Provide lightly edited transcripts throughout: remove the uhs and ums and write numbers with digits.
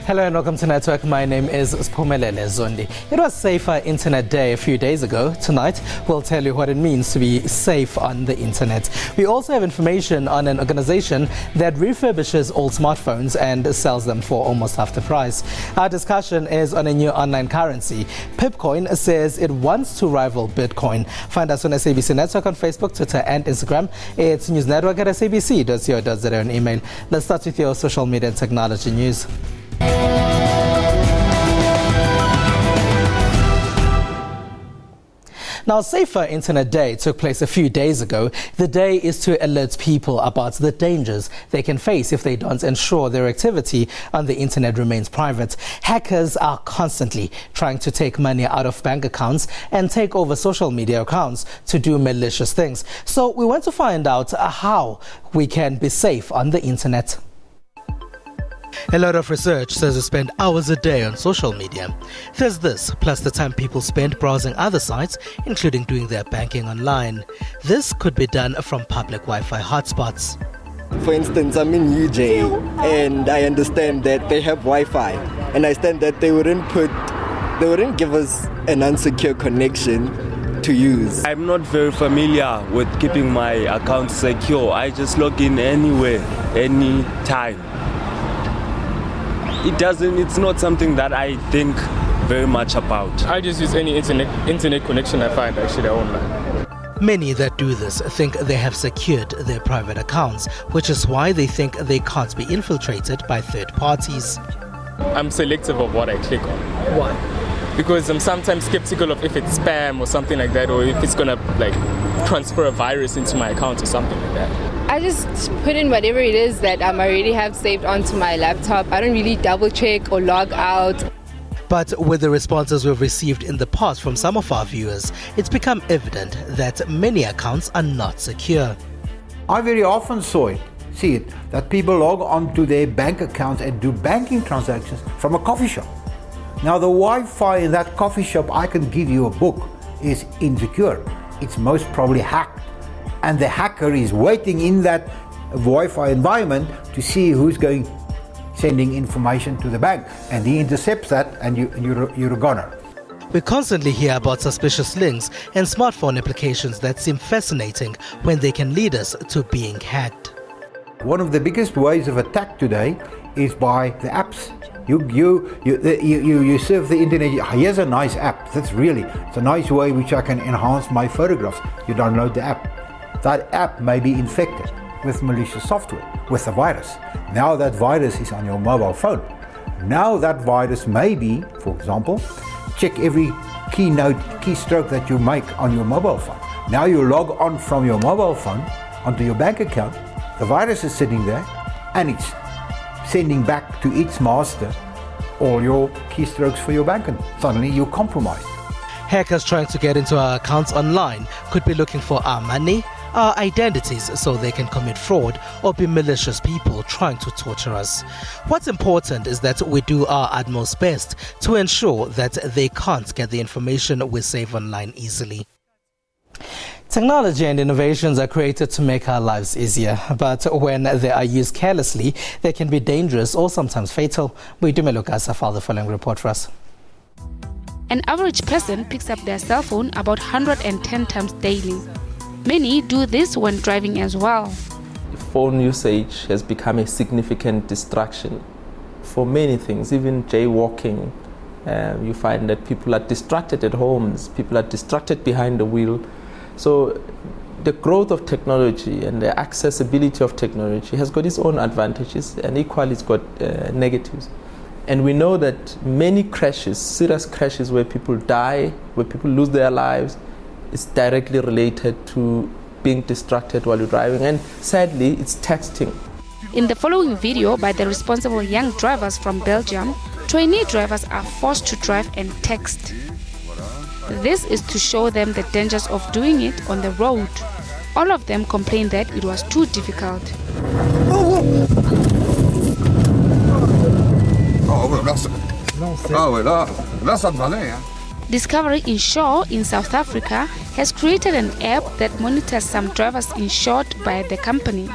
Hello and welcome to Network. My name is Spumelele Zondi. It was Safer Internet Day a few days ago. Tonight, we'll tell you what it means to be safe on the internet. We also have information on an organization that refurbishes old smartphones and sells them for almost half the price. Our discussion is on a new online currency. Pip Coins says it wants to rival Bitcoin. Find us on SABC Network on Facebook, Twitter and Instagram. It's newsnetwork@sabc.co.za on email. Let's start with your social media and technology news. Now, Safer Internet Day took place a few days ago. The day is to alert people about the dangers they can face if they don't ensure their activity on the internet remains private. Hackers are constantly trying to take money out of bank accounts and take over social media accounts to do malicious things. So we want to find out how we can be safe on the internet. A lot of research says we spend hours a day on social media. There's this, plus the time people spend browsing other sites, including doing their banking online. This could be done from public Wi-Fi hotspots. For instance, I'm in UJ and I understand that they have Wi-Fi, and I understand that they wouldn't give us an unsecure connection to use. I'm not very familiar with keeping my account secure. I just log in anywhere, anytime. It's not something that I think very much about. I just use any internet connection I find actually online. Many that do this think they have secured their private accounts, which is why they think they can't be infiltrated by third parties. I'm selective of what I click on. Why? Because I'm sometimes skeptical of if it's spam or something like that, or if it's gonna transfer a virus into my account or something like that. I just put in whatever it is that I already have saved onto my laptop. I don't really double check or log out. But with the responses we've received in the past from some of our viewers, it's become evident that many accounts are not secure. I very often see it, that people log on to their bank accounts and do banking transactions from a coffee shop. Now the Wi-Fi in that coffee shop, I can give you a book, is insecure. It's most probably hacked. And the hacker is waiting in that Wi-Fi environment to see who's sending information to the bank, and he intercepts that, and you're a goner. We constantly hear about suspicious links and smartphone applications that seem fascinating when they can lead us to being hacked. One of the biggest ways of attack today is by the apps. You surf the internet. Here's a nice app. It's a nice way which I can enhance my photographs. You download the app. That app may be infected with malicious software, with a virus. Now that virus is on your mobile phone. Now that virus may be, for example, check every keystroke that you make on your mobile phone. Now you log on from your mobile phone onto your bank account. The virus is sitting there and it's sending back to its master all your keystrokes for your bank, and suddenly you're compromised. Hackers trying to get into our accounts online could be looking for our money, our identities, so they can commit fraud or be malicious people trying to torture us. What's important is that we do our utmost best to ensure that they can't get the information we save online easily. Technology and innovations are created to make our lives easier, but when they are used carelessly, they can be dangerous or sometimes fatal. Lukas filed the following report for us. An average person picks up their cell phone about 110 times daily. Many do this when driving as well. Phone usage has become a significant distraction for many things, even jaywalking. You find that people are distracted at homes, people are distracted behind the wheel. So the growth of technology and the accessibility of technology has got its own advantages, and equally it's got negatives. And we know that many crashes, serious crashes where people die, where people lose their lives, is directly related to being distracted while you're driving. And sadly, it's texting. In the following video by the responsible young drivers from Belgium, trainee drivers are forced to drive and text. This is to show them the dangers of doing it on the road. All of them complained that it was too difficult. Discovery Insure in South Africa has created an app that monitors some drivers insured by the company.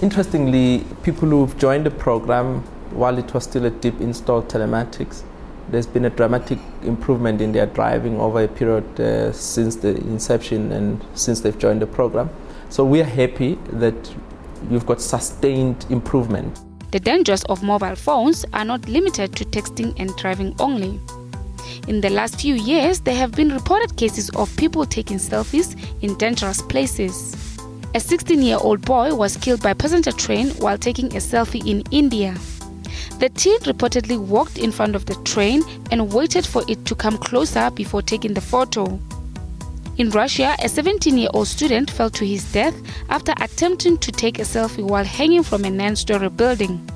Interestingly, people who've joined the program while it was still a deep installed telematics, there's been a dramatic improvement in their driving over a period since the inception and since they've joined the program. So we are happy that you've got sustained improvement. The dangers of mobile phones are not limited to texting and driving only. In the last few years, there have been reported cases of people taking selfies in dangerous places. A 16-year-old boy was killed by passenger train while taking a selfie in India. The teen reportedly walked in front of the train and waited for it to come closer before taking the photo. In Russia, a 17-year-old student fell to his death after attempting to take a selfie while hanging from a 9-story building.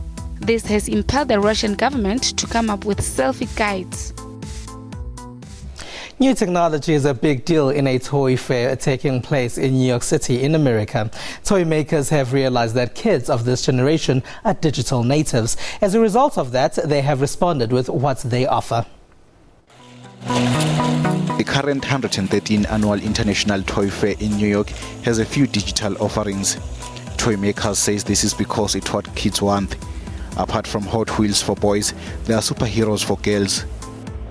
This has impelled the Russian government to come up with selfie guides. New technology is a big deal in a toy fair taking place in New York City in America. Toy makers have realized that kids of this generation are digital natives. As a result of that, they have responded with what they offer. The current 113 annual International Toy Fair in New York has a few digital offerings. Toy makers says this is because it's what kids want. Apart from Hot Wheels for boys, there are superheroes for girls.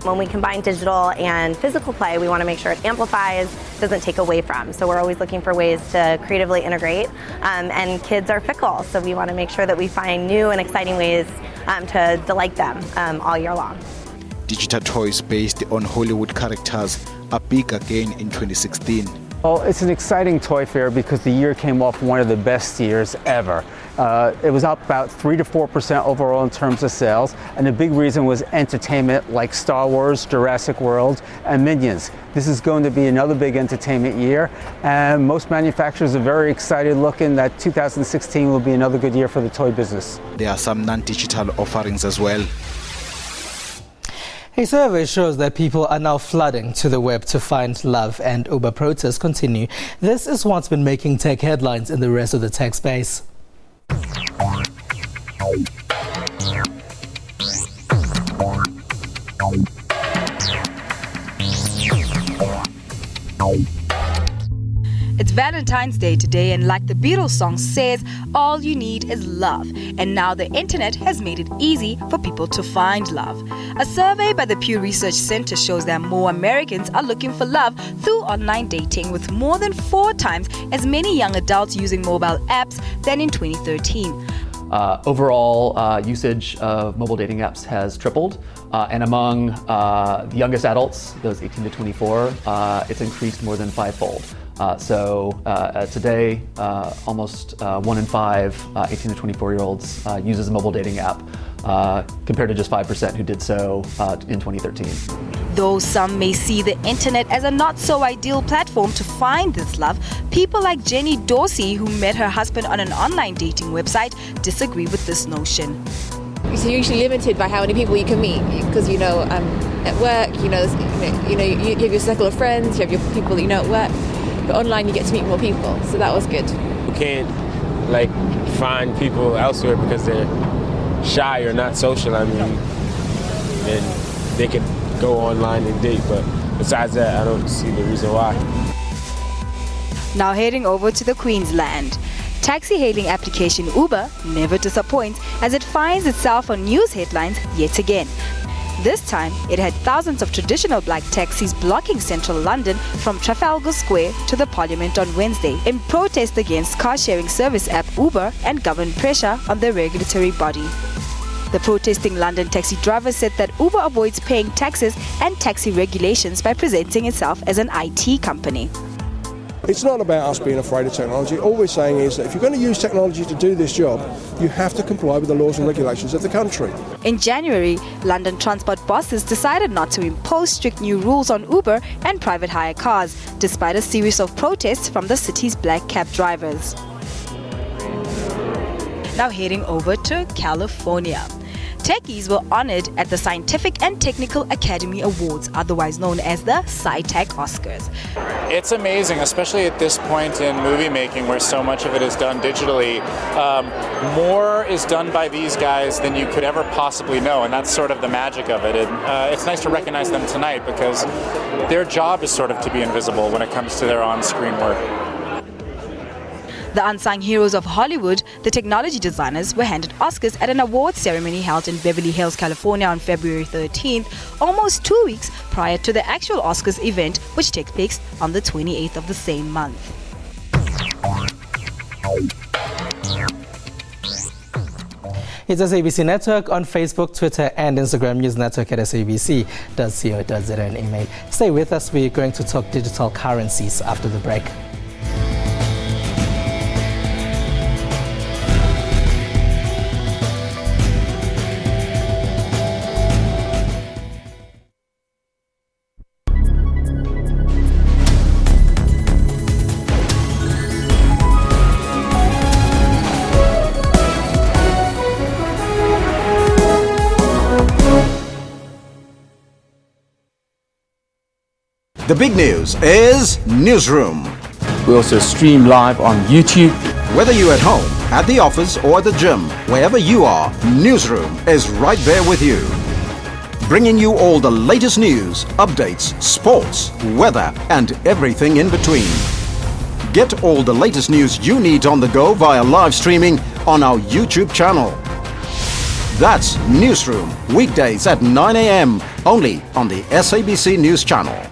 When we combine digital and physical play, we want to make sure it amplifies, doesn't take away from. So we're always looking for ways to creatively integrate. And kids are fickle, so we want to make sure that we find new and exciting ways to delight them all year long. Digital toys based on Hollywood characters are big again in 2016. Well, it's an exciting toy fair because the year came off one of the best years ever. It was up about 3 to 4% overall in terms of sales, and the big reason was entertainment like Star Wars, Jurassic World, and Minions. This is going to be another big entertainment year, and most manufacturers are very excited looking that 2016 will be another good year for the toy business. There are some non-digital offerings as well. A survey shows that people are now flooding to the web to find love, and Uber protests continue. This is what's been making tech headlines in the rest of the tech space. It's Valentine's Day today, and like the Beatles song says, all you need is love. And now the internet has made it easy for people to find love. A survey by the Pew Research Center shows that more Americans are looking for love through online dating, with more than 4 times as many young adults using mobile apps than in 2013. Overall usage of mobile dating apps has tripled, and among the youngest adults, those 18 to 24, it's increased more than 5-fold. Today, almost 1 in 5 18 to 24-year-olds uses a mobile dating app, compared to just 5% who did so in 2013. Though some may see the internet as a not-so-ideal platform to find this love, people like Jenny Dorsey, who met her husband on an online dating website, disagree with this notion. You're usually limited by how many people you can meet, because at work, you have your circle of friends, you have your people that you know at work. But online you get to meet more people, so that was good. You can't find people elsewhere because they're shy or not social. And they could go online and date, but besides that, I don't see the reason why. Now heading over to the Queensland. Taxi hailing application Uber never disappoints as it finds itself on news headlines yet again. This time, it had thousands of traditional black taxis blocking central London from Trafalgar Square to the Parliament on Wednesday in protest against car-sharing service app Uber and government pressure on the regulatory body. The protesting London taxi drivers said that Uber avoids paying taxes and taxi regulations by presenting itself as an IT company. It's not about us being afraid of technology. All we're saying is that if you're going to use technology to do this job, you have to comply with the laws and regulations of the country. In January, London transport bosses decided not to impose strict new rules on Uber and private hire cars, despite a series of protests from the city's black cab drivers. Now heading over to California. Techies were honored at the Scientific and Technical Academy Awards, otherwise known as the SciTech Oscars. It's amazing, especially at this point in movie making where so much of it is done digitally. More is done by these guys than you could ever possibly know, and that's sort of the magic of it. And it's nice to recognize them tonight because their job is sort of to be invisible when it comes to their on-screen work. The unsung heroes of Hollywood, the technology designers, were handed Oscars at an awards ceremony held in Beverly Hills, California on February 13th, almost 2 weeks prior to the actual Oscars event, which takes place on the 28th of the same month. It's SABC Network on Facebook, Twitter and Instagram. News Network at sabc.co.za and email. Stay with us. We're going to talk digital currencies after the break. The big news is Newsroom. We also stream live on YouTube. Whether you're at home, at the office or at the gym, wherever you are, Newsroom is right there with you. Bringing you all the latest news, updates, sports, weather and everything in between. Get all the latest news you need on the go via live streaming on our YouTube channel. That's Newsroom, weekdays at 9 a.m. only on the SABC News Channel.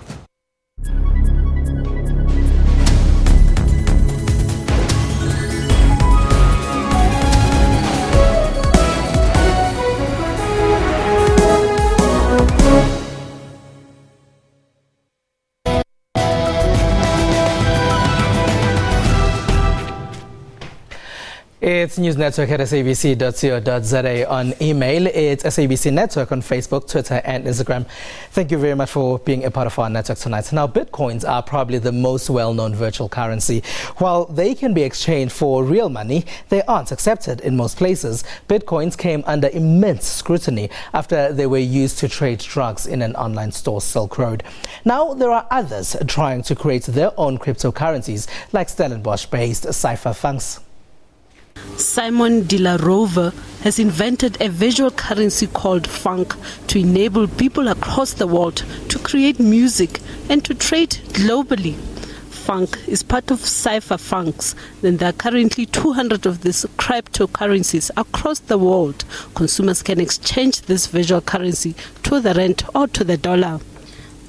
It's News Network at sabc.co.za on email. It's SABC Network on Facebook, Twitter and Instagram. Thank you very much for being a part of our network tonight. Now, Bitcoins are probably the most well-known virtual currency. While they can be exchanged for real money, they aren't accepted in most places. Bitcoins came under immense scrutiny after they were used to trade drugs in an online store, Silk Road. Now, there are others trying to create their own cryptocurrencies, like Stellenbosch-based Cypherpunks. Simon De La Rover has invented a visual currency called Funk to enable people across the world to create music and to trade globally. Funk is part of Cypherpunks, and there are currently 200 of these cryptocurrencies across the world. Consumers can exchange this visual currency to the rand or to the dollar.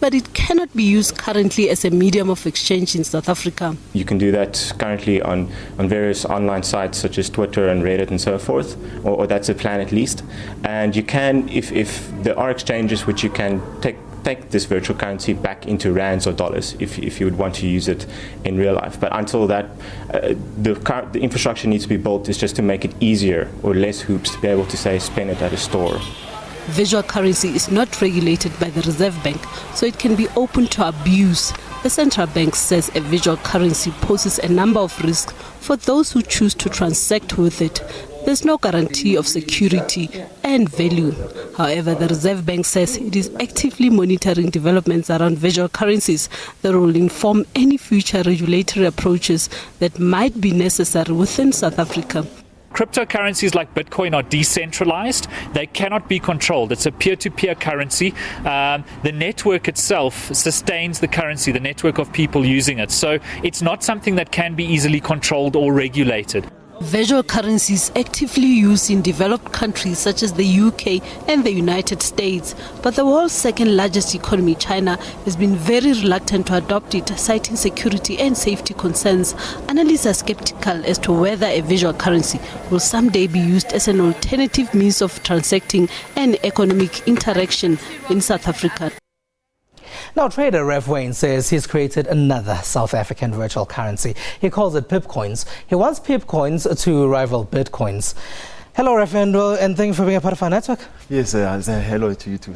But it cannot be used currently as a medium of exchange in South Africa. You can do that currently on various online sites such as Twitter and Reddit and so forth, or that's a plan at least. And you can, if there are exchanges which you can take this virtual currency back into rands or dollars if you would want to use it in real life. But until that, the infrastructure needs to be built is just to make it easier or less hoops to be able to, say, spend it at a store. Visual currency is not regulated by the Reserve Bank, so it can be open to abuse. The central bank says a visual currency poses a number of risks for those who choose to transact with it. There's no guarantee of security and value. However, the Reserve Bank says it is actively monitoring developments around visual currencies that will inform any future regulatory approaches that might be necessary within South Africa. Cryptocurrencies like Bitcoin are decentralized. They cannot be controlled. It's a peer-to-peer currency. The network itself sustains the currency, the network of people using it. So it's not something that can be easily controlled or regulated. Visual currencies actively used in developed countries such as the UK and the United States, but the world's second largest economy, China, has been very reluctant to adopt it, citing security and safety concerns. Analysts are skeptical as to whether a visual currency will someday be used as an alternative means of transacting and economic interaction in South Africa. Now, trader Rev Wayne says he's created another South African virtual currency. He calls it Pip Coins. He wants Pip Coins to rival Bitcoins. Hello, Rev, and thank you for being a part of our network. Yes, hello to you too.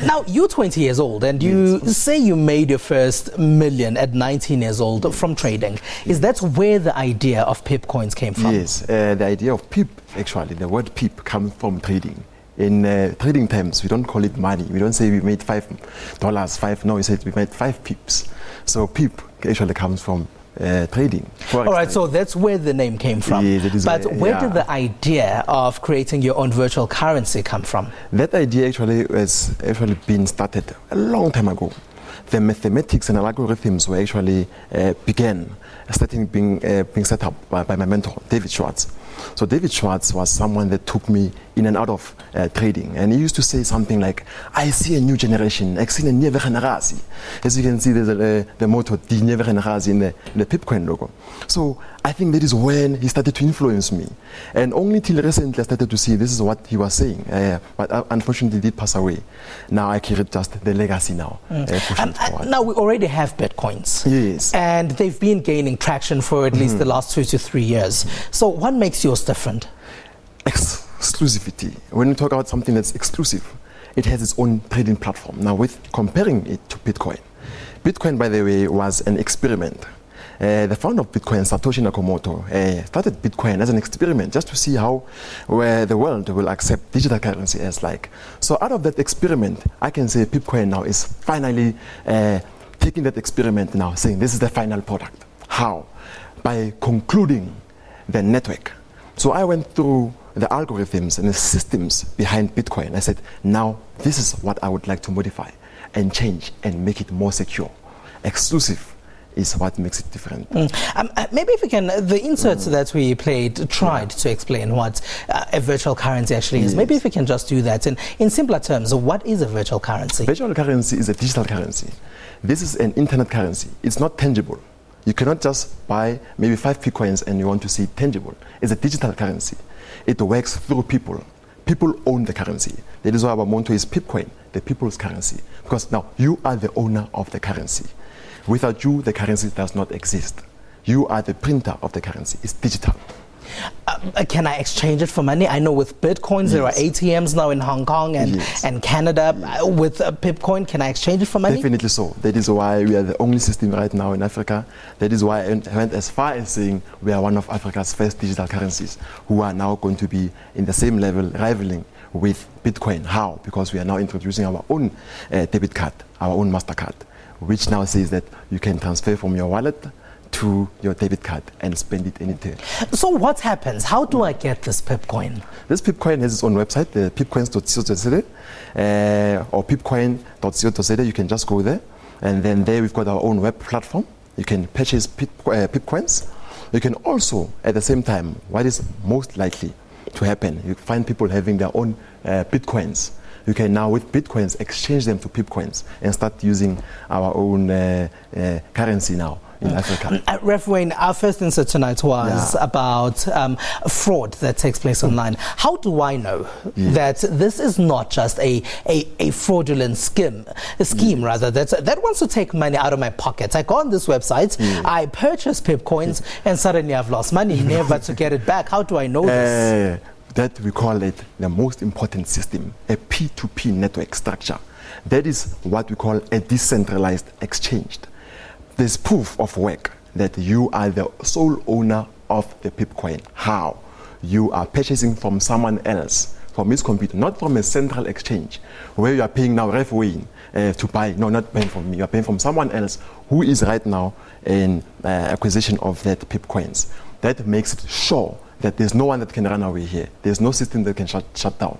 Now, you're 20 years old, and you say you made your first million at 19 years old from trading. Is that where the idea of Pip Coins came from? Yes, the idea of Pip, actually, the word Pip comes from trading. In trading terms, we don't call it money. We don't say we made $5. No, we said we made 5 pips. So Pip actually comes from trading. All right, so that's where the name came from. Yes, but where did the idea of creating your own virtual currency come from? That idea actually has been started a long time ago. the mathematics and algorithms were actually being set up by my mentor, David Schwartz. So David Schwartz was someone that took me in and out of trading, and he used to say something like, I see a new generation, ek sien 'n nuwe generasie. As you can see, there's the motto, die nuwe generasie in the Pip Coin logo. So I think that is when he started to influence me, and only till recently I started to see this is what he was saying, but unfortunately did pass away. Now I carry just the legacy now. Now we already have Bitcoins. Yes. And they've been gaining traction for at least the last 2 to 3 years. So what makes yours different? Exclusivity. When we talk about something that's exclusive, it has its own trading platform. Now, with comparing it to Bitcoin, Bitcoin, by the way, was an experiment. The founder of Bitcoin, Satoshi Nakamoto, started Bitcoin as an experiment just to see how the world will accept digital currency as like. So out of that experiment, I can say Bitcoin now is finally taking that experiment now, saying this is the final product. How? By concluding the network. So I went through the algorithms and the systems behind Bitcoin. I said, now this is what I would like to modify and change and make it more secure. Exclusive is what makes it different. Maybe if we can, the inserts that we played tried to explain what a virtual currency actually is. Maybe if we can just do that in simpler terms, what is a virtual currency? Virtual currency is a digital currency. This is an internet currency. It's not tangible. You cannot just buy maybe 5 Pip Coins and you want to see it tangible. It's a digital currency. It works through people. People own the currency. That is why our motto is Pip Coin, the people's currency. Because now you are the owner of the currency. Without you, the currency does not exist. You are the printer of the currency. It's digital. Can I exchange it for money? I know with Bitcoins, there are ATMs now in Hong Kong and Canada. With Pip Coin, can I exchange it for money? Definitely so. That is why we are the only system right now in Africa. That is why I went as far as saying we are one of Africa's first digital currencies who are now going to be in the same level, rivaling with Bitcoin. How? Because we are now introducing our own debit card, our own MasterCard, which now says that you can transfer from your wallet to your debit card and spend it anytime. So what happens? How do I get this Pip Coin? This Pip Coin has its own website, pipcoins.co.za or pipcoin.co.za. You can just go there, and then there we've got our own web platform. You can purchase Pip Coins. You can also, at the same time, what is most likely to happen, you find people having their own Bitcoins. You can now, with Bitcoins, exchange them to Pip Coins and start using our own currency now in Africa. Ref Wayne, our first insert tonight was about fraud that takes place online. How do I know that this is not just a fraudulent scheme rather, that wants to take money out of my pocket? I go on this website, I purchase Pip Coins, and suddenly I've lost money, never to get it back. How do I know this? That we call it the most important system, a P2P network structure. That is what we call a decentralized exchange. There's proof of work that you are the sole owner of the Pip Coin. How? You are purchasing from someone else, from his computer, not from a central exchange, where you are paying now Ref Wayne to buy. No, not paying from me. You are paying from someone else who is right now in acquisition of that Pip Coins. That makes it sure that there's no one that can run away here. There's no system that can shut down.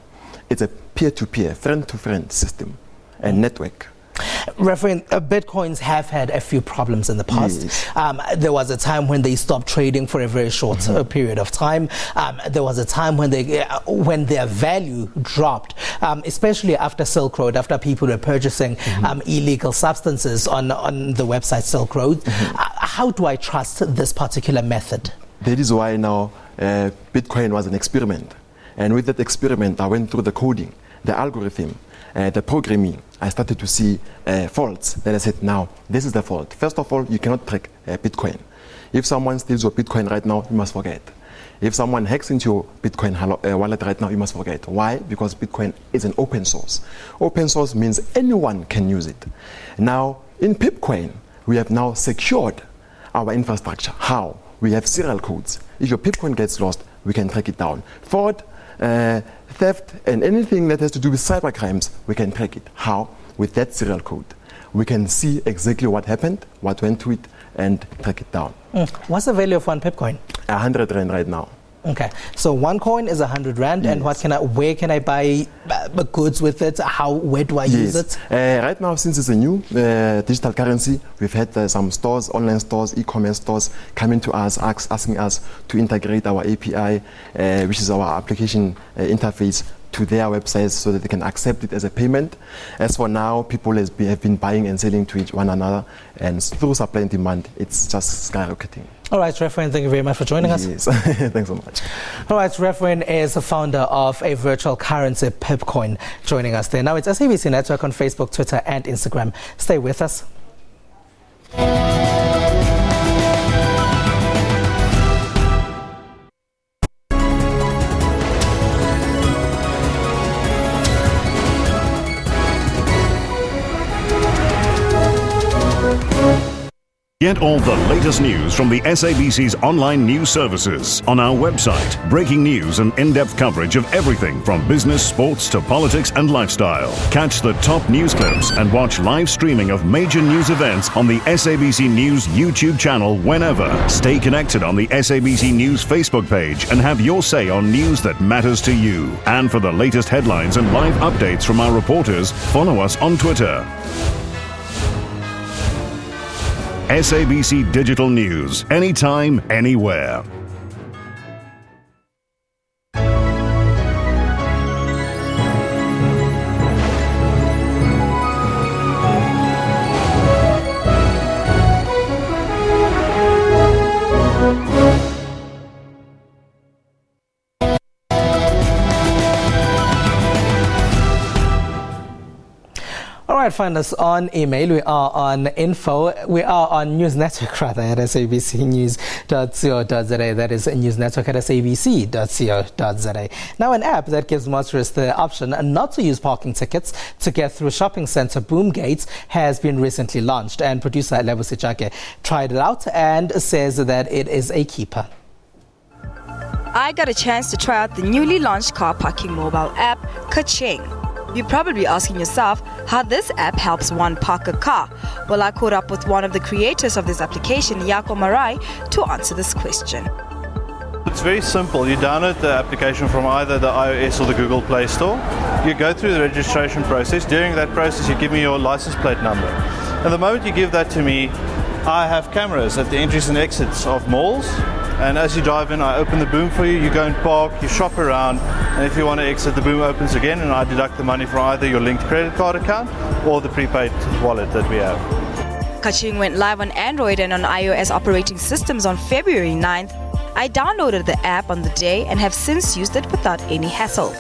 It's a peer-to-peer, friend-to-friend system, a network. Reverend, Bitcoins have had a few problems in the past. There was a time when they stopped trading for a very short period of time. There was a time when their value dropped, especially after Silk Road, after people were purchasing illegal substances on the website Silk Road. How do I trust this particular method? That is why now Bitcoin was an experiment. And with that experiment, I went through the coding, the algorithm, the programming. I started to see faults. Then I said, now, this is the fault. First of all, you cannot track Bitcoin. If someone steals your Bitcoin right now, you must forget. If someone hacks into your Bitcoin wallet right now, you must forget. Why? Because Bitcoin is an open source. Open source means anyone can use it. Now, in Pipcoin, we have now secured our infrastructure. How? We have serial codes. If your Pipcoin gets lost, we can track it down. Fraud, theft, and anything that has to do with cyber crimes, we can track it. How? With that serial code. We can see exactly what happened, what went to it, and track it down. What's the value of one Pipcoin? 100 Rand right now. Okay, so one coin is 100 rand, and where can I buy goods with it? Where do I use it? Right now, since it's a new digital currency, we've had some stores, online stores, e-commerce stores coming to us, asking us to integrate our API, which is our application interface, to their websites so that they can accept it as a payment. As for now, people have been buying and selling to one another, and through supply and demand, it's just skyrocketing. All right, Refrain, thank you very much for joining us. Yes, thanks so much. All right, Refrain is the founder of a virtual currency, Pip Coin, joining us there. Now it's SABC Network on Facebook, Twitter and Instagram. Stay with us. Get all the latest news from the SABC's online news services on our website. Breaking news and in-depth coverage of everything from business, sports to politics and lifestyle. Catch the top news clips and watch live streaming of major news events on the SABC News YouTube channel whenever. Stay connected on the SABC News Facebook page and have your say on news that matters to you. And for the latest headlines and live updates from our reporters, follow us on Twitter. SABC Digital News, anytime, anywhere. All right, find us on email. We are on info. We are on News Network, rather, at sabcnews.co.za. That is News Network at sabc.co.za. Now, an app that gives motorists the option not to use parking tickets to get through shopping centre boom gates has been recently launched. And producer Lebo Sechake tried it out and says that it is a keeper. I got a chance to try out the newly launched car parking mobile app, Kijang. You're probably asking yourself how this app helps one park a car. Well, I caught up with one of the creators of this application, Yako Marai, to answer this question. It's very simple. You download the application from either the iOS or the Google Play Store. You go through the registration process. During that process, you give me your license plate number. And the moment you give that to me, I have cameras at the entries and exits of malls. And as you drive in, I open the boom for you, you go and park, you shop around, and if you want to exit, the boom opens again, and I deduct the money from either your linked credit card account or the prepaid wallet that we have. Kijang went live on Android and on iOS operating systems on February 9th. I downloaded the app on the day and have since used it without any hassle.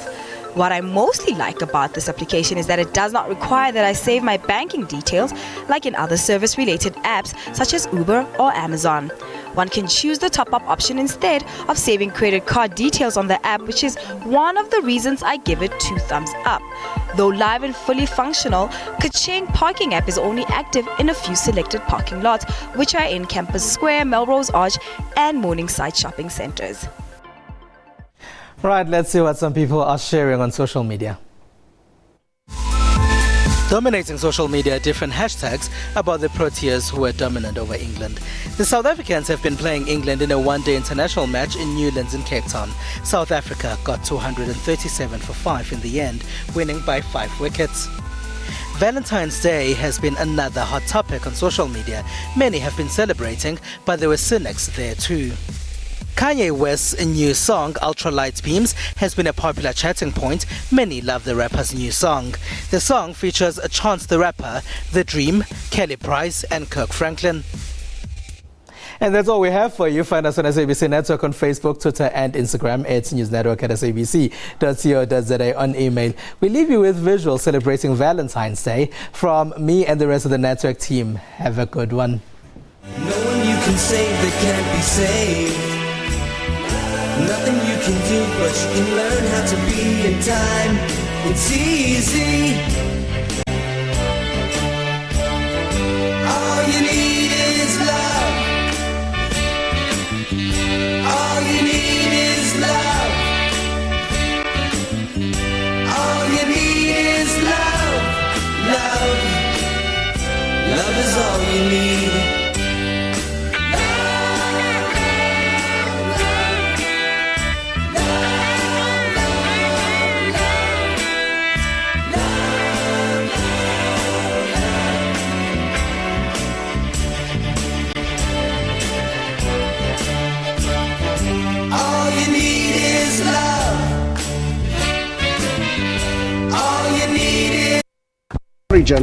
What I mostly like about this application is that it does not require that I save my banking details like in other service-related apps such as Uber or Amazon. One can choose the top-up option instead of saving credit card details on the app, which is one of the reasons I give it 2 thumbs up. Though live and fully functional, Kijang Parking app is only active in a few selected parking lots, which are in Campus Square, Melrose Arch and Morningside shopping centres. Right, let's see what some people are sharing on social media. Dominating social media, different hashtags about the Proteas who were dominant over England. The South Africans have been playing England in a one-day international match in Newlands in Cape Town. South Africa got 237 for 5 in the end, winning by 5 wickets. Valentine's Day has been another hot topic on social media. Many have been celebrating, but there were cynics there too. Kanye West's new song, Ultralight Beams, has been a popular chatting point. Many love the rapper's new song. The song features Chance the Rapper, The Dream, Kelly Price and Kirk Franklin. And that's all we have for you. Find us on SABC Network on Facebook, Twitter and Instagram. It's News Network at sabc.co.za on email. We leave you with visuals celebrating Valentine's Day from me and the rest of the network team. Have a good one. No one you can save that can't be saved. Nothing you can do, but you can learn how to be in time. It's easy. All you need is love. All you need is love. All you need is love. Love. Love is all you need. journalist.